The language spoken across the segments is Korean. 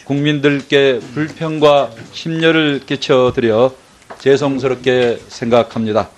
국민들께 불평과 심려를 끼쳐드려 죄송스럽게 생각합니다.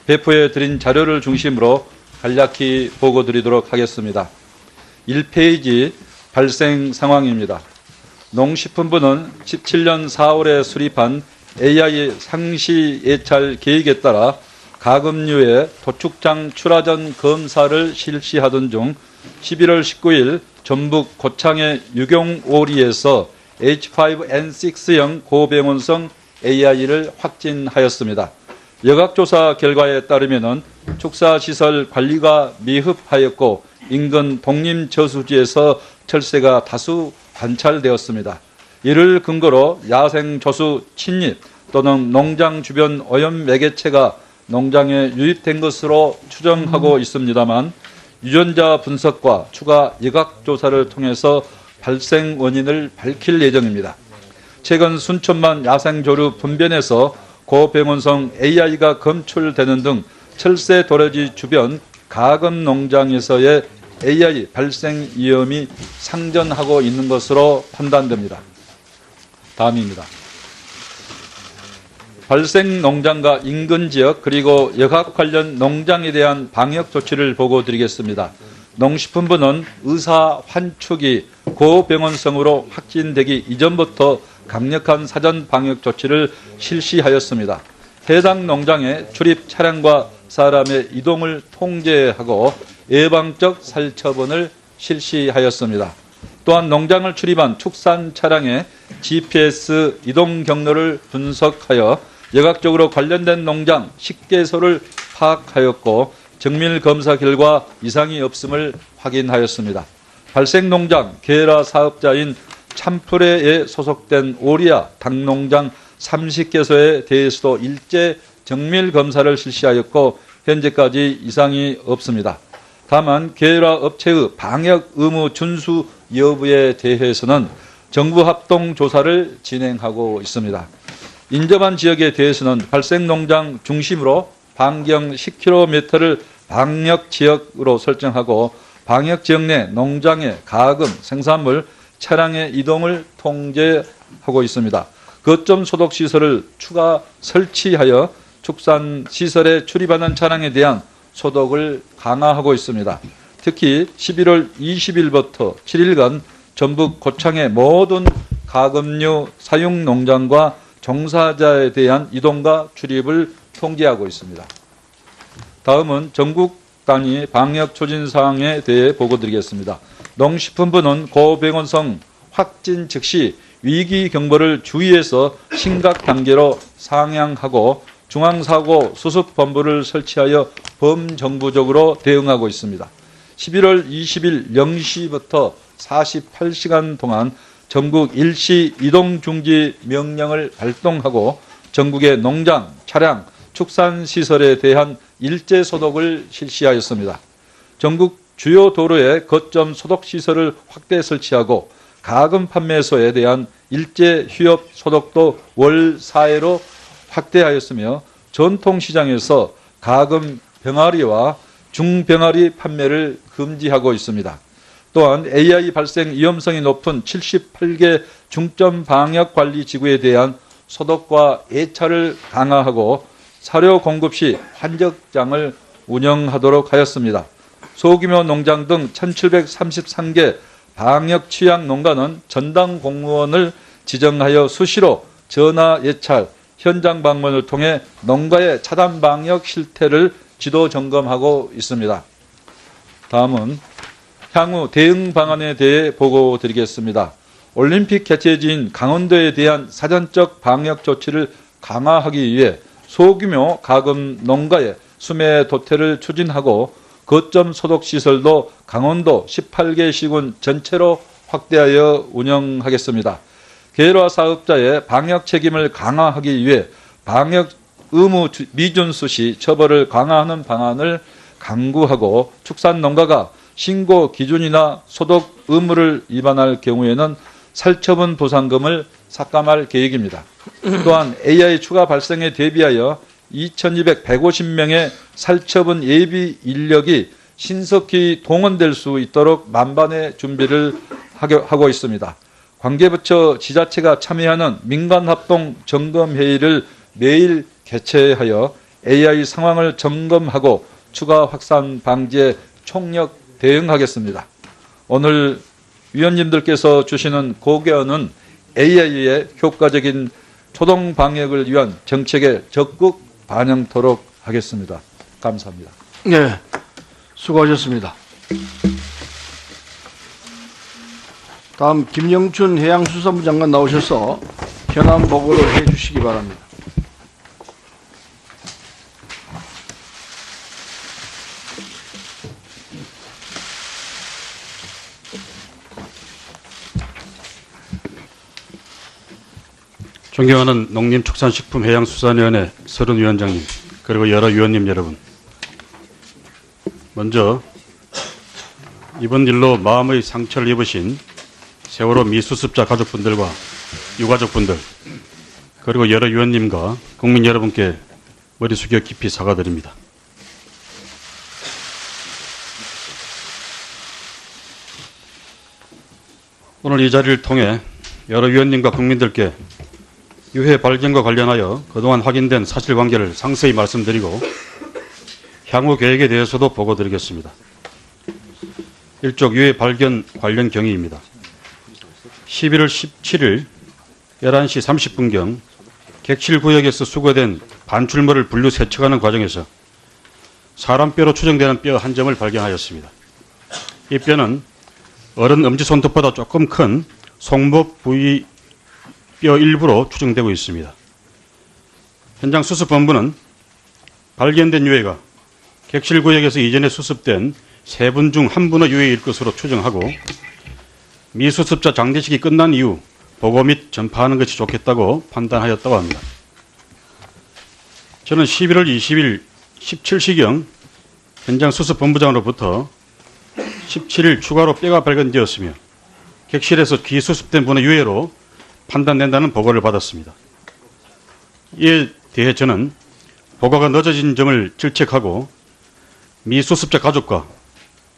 배포해 드린 자료를 중심으로 간략히 보고드리도록 하겠습니다. 1페이지 발생 상황입니다. 농식품부는 17년 4월에 수립한 AI 상시 예찰 계획에 따라 가금류의 도축장 출하전 검사를 실시하던 중 11월 19일 전북 고창의 유경오리에서 H5N6형 고병원성 AI를 확진하였습니다. 여각조사 결과에 따르면 축사시설 관리가 미흡하였고 인근 독림저수지에서 철새가 다수 관찰되었습니다. 이를 근거로 야생조수 침입 또는 농장 주변 오염 매개체가 농장에 유입된 것으로 추정하고 있습니다만 유전자 분석과 추가 여각조사를 통해서 발생 원인을 밝힐 예정입니다. 최근 순천만 야생조류 분변에서 고병원성 AI가 검출되는 등 철새 도래지 주변 가금 농장에서의 AI 발생 위험이 상존하고 있는 것으로 판단됩니다. 다음입니다. 발생 농장과 인근 지역 그리고 여각 관련 농장에 대한 방역 조치를 보고드리겠습니다. 농식품부는 의사 환축이 고병원성으로 확진되기 이전부터 강력한 사전 방역 조치를 실시하였습니다. 해당 농장에 출입 차량과 사람의 이동을 통제하고 예방적 살처분을 실시하였습니다. 또한 농장을 출입한 축산 차량의 GPS 이동 경로를 분석하여 여각적으로 관련된 농장 식계소를 파악하였고 정밀 검사 결과 이상이 없음을 확인하였습니다. 발생 농장 계라 사업자인 참프레에 소속된 오리아 닭농장 30개소에 대해서도 일제 정밀 검사를 실시하였고 현재까지 이상이 없습니다. 다만 계라 업체의 방역 의무 준수 여부에 대해서는 정부 합동 조사를 진행하고 있습니다. 인접한 지역에 대해서는 발생 농장 중심으로 반경 10km를 방역 지역으로 설정하고 방역 지역 내 농장의 가금, 생산물, 차량의 이동을 통제하고 있습니다. 거점 소독 시설을 추가 설치하여 축산 시설에 출입하는 차량에 대한 소독을 강화하고 있습니다. 특히 11월 20일부터 7일간 전북 고창의 모든 가금류 사육 농장과 종사자에 대한 이동과 출입을 통제하고 있습니다. 다음은 전국 단위 방역 추진 사항에 대해 보고드리겠습니다. 농식품부는 고병원성 확진 즉시 위기 경보를 주의해서 심각 단계로 상향하고 중앙사고 수습본부를 설치하여 범정부적으로 대응하고 있습니다. 11월 20일 0시부터 48시간 동안 전국 일시 이동중지 명령을 발동하고 전국의 농장, 차량, 축산시설에 대한 일제 소독을 실시하였습니다. 전국 주요 도로에 거점 소독시설을 확대 설치하고 가금 판매소에 대한 일제 휴업 소독도 월 4회로 확대하였으며 전통시장에서 가금 병아리와 중병아리 판매를 금지하고 있습니다. 또한 AI 발생 위험성이 높은 78개 중점 방역 관리 지구에 대한 소독과 예찰을 강화하고 사료 공급 시 환적장을 운영하도록 하였습니다. 소규모 농장 등 1733개 방역 취약 농가는 전담 공무원을 지정하여 수시로 전화 예찰, 현장 방문을 통해 농가의 차단 방역 실태를 지도 점검하고 있습니다. 다음은 향후 대응 방안에 대해 보고 드리겠습니다. 올림픽 개최지인 강원도에 대한 사전적 방역 조치를 강화하기 위해 소규모 가금 농가의 수매 도태를 추진하고 거점 소독시설도 강원도 18개 시군 전체로 확대하여 운영하겠습니다. 계라 사업자의 방역 책임을 강화하기 위해 방역 의무 미준수 시 처벌을 강화하는 방안을 강구하고 축산 농가가 신고 기준이나 소독 의무를 위반할 경우에는 살처분 보상금을 삭감할 계획입니다. 또한 AI 추가 발생에 대비하여 2,250명의 살처분 예비 인력이 신속히 동원될 수 있도록 만반의 준비를 하고 있습니다. 관계부처 지자체가 참여하는 민간합동 점검회의를 매일 개최하여 AI 상황을 점검하고 추가 확산 방지에 총력 대응하겠습니다. 오늘 위원님들께서 주시는 고견은 AI의 효과적인 초동 방역을 위한 정책에 적극 반영토록 하겠습니다. 감사합니다. 네, 수고하셨습니다. 다음 김영춘 해양수산부 장관 나오셔서 현안 보고를 해주시기 바랍니다. 존경하는 농림축산식품해양수산위원회 서른 위원장님, 그리고 여러 위원님 여러분. 먼저 이번 일로 마음의 상처를 입으신 세월호 미수습자 가족분들과 유가족분들, 그리고 여러 위원님과 국민 여러분께 머리 숙여 깊이 사과드립니다. 오늘 이 자리를 통해 여러 위원님과 국민들께 유해 발견과 관련하여 그동안 확인된 사실관계를 상세히 말씀드리고 향후 계획에 대해서도 보고드리겠습니다. 일족 유해 발견 관련 경위입니다. 11월 17일 11시 30분경 객실구역에서 수거된 반출물을 분류 세척하는 과정에서 사람뼈로 추정되는 뼈 한 점을 발견하였습니다. 이 뼈는 어른 엄지손톱보다 조금 큰 송목 부위 뼈 일부로 추정되고 있습니다. 현장 수습본부는 발견된 유해가 객실구역에서 이전에 수습된 3분 중 1분의 유해일 것으로 추정하고 미수습자 장례식이 끝난 이후 보고 및 전파하는 것이 좋겠다고 판단하였다고 합니다. 저는 11월 20일 17시경 현장 수습본부장으로부터 17일 추가로 뼈가 발견되었으며 객실에서 기수습된 분의 유해로 판단된다는 보고를 받았습니다. 이에 대해 저는 보고가 늦어진 점을 질책하고 미수습자 가족과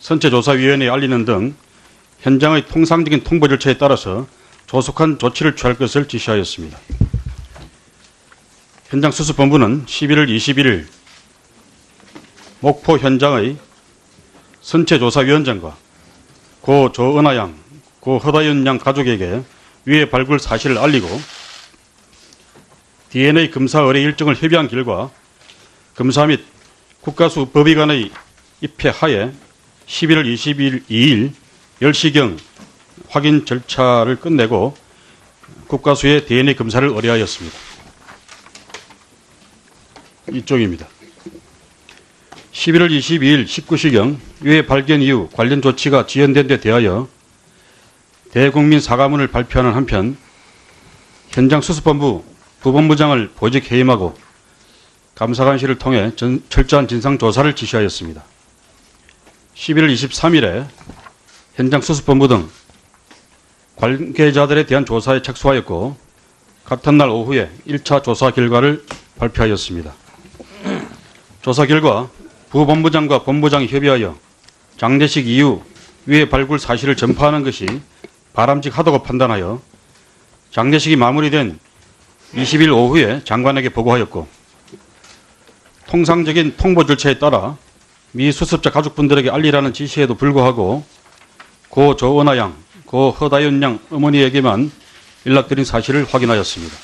선체조사위원회에 알리는 등 현장의 통상적인 통보 절차에 따라서 조속한 조치를 취할 것을 지시하였습니다. 현장 수습본부는 11월 21일 목포 현장의 선체조사위원장과 고 조은하 양, 고 허다연 양 가족에게 유해 발굴 사실을 알리고 DNA 검사 의뢰 일정을 협의한 결과 검사 및 국가수 법의관의 입회하에 11월 22일 10시경 확인 절차를 끝내고 국가수의 DNA 검사를 의뢰하였습니다. 이쪽입니다. 11월 22일 19시경 유해 발견 이후 관련 조치가 지연된 데 대하여 대국민 사과문을 발표하는 한편 현장 수습본부 부본부장을 보직 해임하고 감사관실을 통해 철저한 진상조사를 지시하였습니다. 11월 23일에 현장 수습본부 등 관계자들에 대한 조사에 착수하였고 같은 날 오후에 1차 조사 결과를 발표하였습니다. 조사 결과 부본부장과 본부장이 협의하여 장례식 이후 유해 발굴 사실을 전파하는 것이 바람직하다고 판단하여 장례식이 마무리된 20일 오후에 장관에게 보고하였고 통상적인 통보 절차에 따라 미수습자 가족분들에게 알리라는 지시에도 불구하고 고 조은하 양, 고 허다연 양 어머니에게만 연락드린 사실을 확인하였습니다.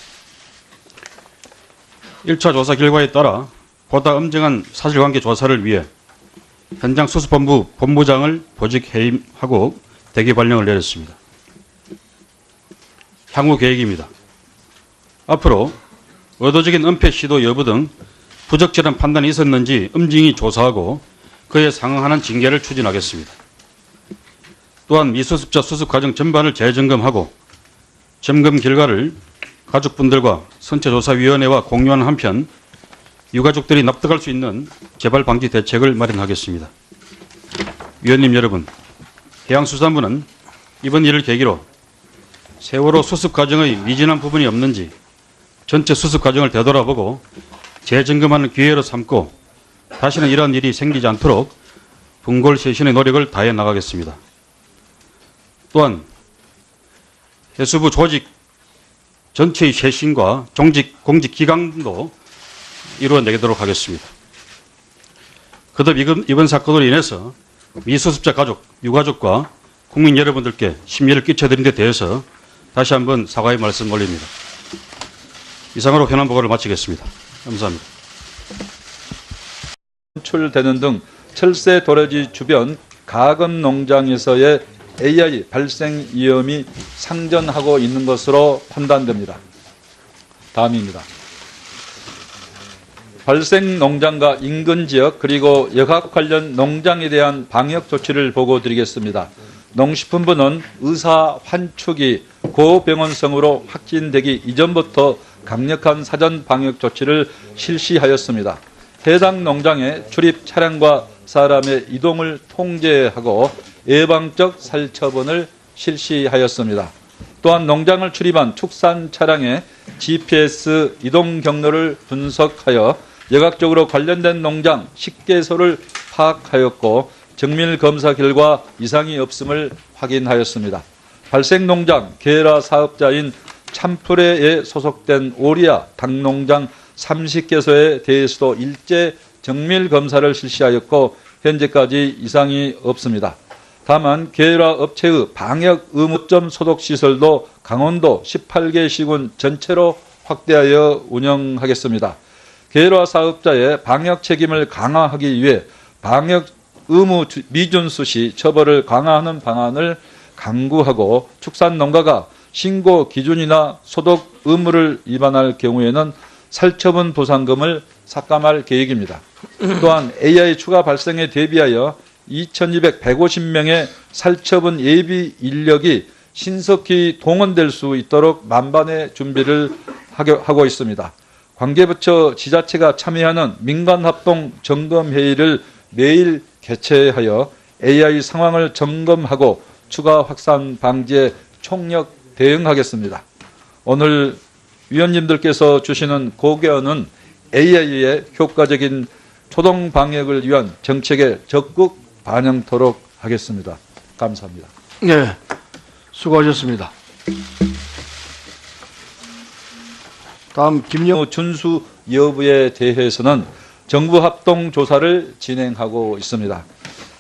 1차 조사 결과에 따라 보다 엄정한 사실관계 조사를 위해 현장 수습본부 본부장을 보직 해임하고 대기 발령을 내렸습니다. 향후 계획입니다. 앞으로 의도적인 은폐 시도 여부 등 부적절한 판단이 있었는지 엄중히 조사하고 그에 상응하는 징계를 추진하겠습니다. 또한 미수습자 수습 과정 전반을 재점검하고 점검 결과를 가족분들과 선체조사위원회와 공유하는 한편 유가족들이 납득할 수 있는 재발 방지 대책을 마련하겠습니다. 위원님 여러분, 해양수산부는 이번 일을 계기로 세월호 수습 과정의 미진한 부분이 없는지 전체 수습 과정을 되돌아보고 재점검하는 기회로 삼고 다시는 이러한 일이 생기지 않도록 분골쇄신의 노력을 다해 나가겠습니다. 또한 해수부 조직 전체의 쇄신과 공직 기강도 이루어내도록 하겠습니다. 거듭 이번 사건으로 인해서 미수습자 가족, 유가족과 국민 여러분들께 심려를 끼쳐드린 데 대해서 다시 한번 사과의 말씀 올립니다. 이상으로 현안 보고를 마치겠습니다. 감사합니다. 출되는 등 철새 도래지 주변 가금 농장에서의 AI 발생 위험이 상존하고 있는 것으로 판단됩니다. 다음입니다. 발생 농장과 인근 지역 그리고 여각 관련 농장에 대한 방역 조치를 보고 드리겠습니다. 농식품부는 의사 환축이 고병원성으로 확진되기 이전부터 강력한 사전 방역 조치를 실시하였습니다. 해당 농장의 출입 차량과 사람의 이동을 통제하고 예방적 살처분을 실시하였습니다. 또한 농장을 출입한 축산 차량의 GPS 이동 경로를 분석하여 여각적으로 관련된 농장 식계소를 파악하였고 정밀 검사 결과 이상이 없음을 확인하였습니다. 발생 농장 계라 사업자인 참프레에 소속된 오리아 닭농장 30개소에 대해서도 일제 정밀 검사를 실시하였고 현재까지 이상이 없습니다. 다만 계라 업체의 방역 의무점 소독 시설도 강원도 18개 시군 전체로 확대하여 운영하겠습니다. 계라 사업자의 방역 책임을 강화하기 위해 방역 의무 미준수 시 처벌을 강화하는 방안을 강구하고 축산 농가가 신고 기준이나 소독 의무를 위반할 경우에는 살처분 보상금을 삭감할 계획입니다. 또한 AI 추가 발생에 대비하여 2,250명의 살처분 예비 인력이 신속히 동원될 수 있도록 만반의 준비를 하고 있습니다. 관계부처 지자체가 참여하는 민간합동 점검회의를 매일 개최하여 AI 상황을 점검하고 추가 확산 방지에 총력 대응하겠습니다. 오늘 위원님들께서 주시는 고견은 AI의 효과적인 초동 방역을 위한 정책에 적극 반영토록 하겠습니다. 감사합니다. 네, 수고하셨습니다. 다음 준수 여부에 대해서는 정부 합동 조사를 진행하고 있습니다.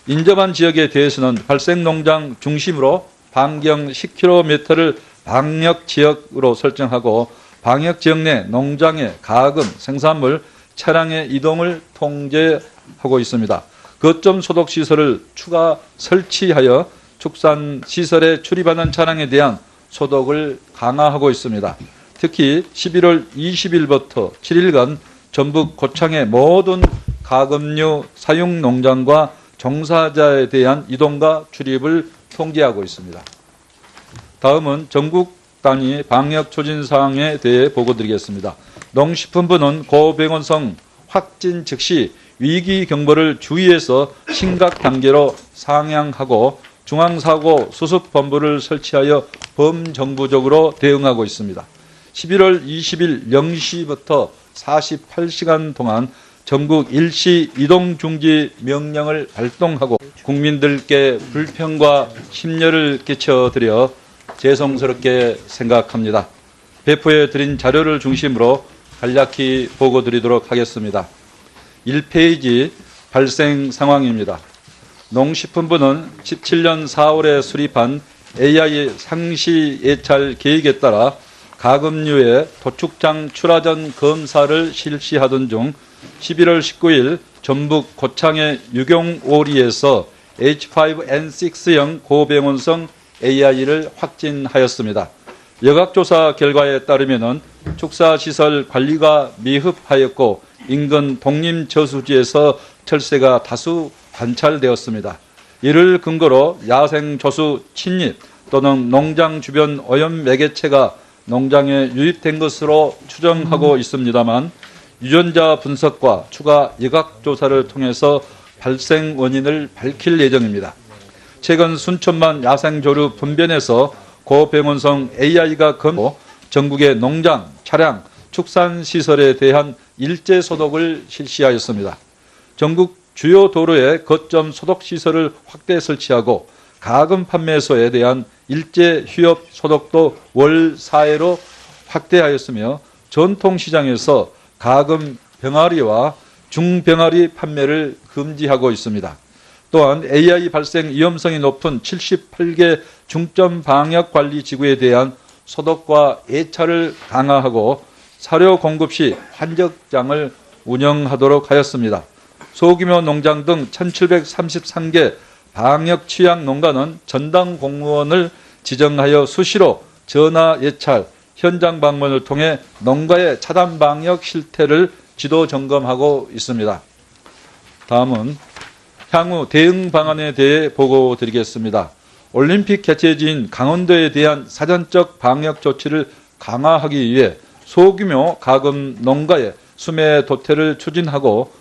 인접한 지역에 대해서는 발생 농장 중심으로 반경 10km를 방역 지역으로 설정하고 방역 지역 내 농장의 가금, 생산물, 차량의 이동을 통제하고 있습니다. 거점 소독 시설을 추가 설치하여 축산 시설에 출입하는 차량에 대한 소독을 강화하고 있습니다. 특히 11월 20일부터 7일간 전북 고창의 모든 가금류 사육 농장과 종사자에 대한 이동과 출입을 통제하고 있습니다. 다음은 전국 단위 방역 추진 사항에 대해 보고드리겠습니다. 농식품부는 고병원성 확진 즉시 위기 경보를 주의해서 심각 단계로 상향하고 중앙사고 수습본부를 설치하여 범정부적으로 대응하고 있습니다. 11월 20일 0시부터 48시간 동안 전국 일시 이동 중지 명령을 발동하고 국민들께 불편과 심려를 끼쳐드려 죄송스럽게 생각합니다. 배포해 드린 자료를 중심으로 간략히 보고 드리도록 하겠습니다. 1페이지 발생 상황입니다. 농식품부는 17년 4월에 수립한 AI 상시 예찰 계획에 따라 가금류의 도축장 출하전 검사를 실시하던 중 11월 19일 전북 고창의 유경오리에서 H5N6형 고병원성 AI를 확진하였습니다. 여각조사 결과에 따르면 축사시설 관리가 미흡하였고 인근 독림저수지에서 철새가 다수 관찰되었습니다. 이를 근거로 야생조수 침입 또는 농장 주변 오염 매개체가 농장에 유입된 것으로 추정하고 있습니다만 유전자 분석과 추가 여각조사를 통해서 발생 원인을 밝힐 예정입니다. 최근 순천만 야생조류 분변에서 고병원성 AI가 검고 전국의 농장, 차량, 축산시설에 대한 일제 소독을 실시하였습니다. 전국 주요 도로에 거점 소독시설을 확대 설치하고 가금 판매소에 대한 일제 휴업 소득도 월 4회로 확대하였으며 전통시장에서 가금 병아리와 중병아리 판매를 금지하고 있습니다. 또한 AI 발생 위험성이 높은 78개 중점 방역 관리 지구에 대한 소독과 예찰을 강화하고 사료 공급 시 환적장을 운영하도록 하였습니다. 소규모 농장 등 1733개 방역 취약 농가는 전담 공무원을 지정하여 수시로 전화 예찰, 현장 방문을 통해 농가의 차단 방역 실태를 지도 점검하고 있습니다. 다음은 향후 대응 방안에 대해 보고 드리겠습니다. 올림픽 개최지인 강원도에 대한 사전적 방역 조치를 강화하기 위해 소규모 가금 농가의 수매 도태를 추진하고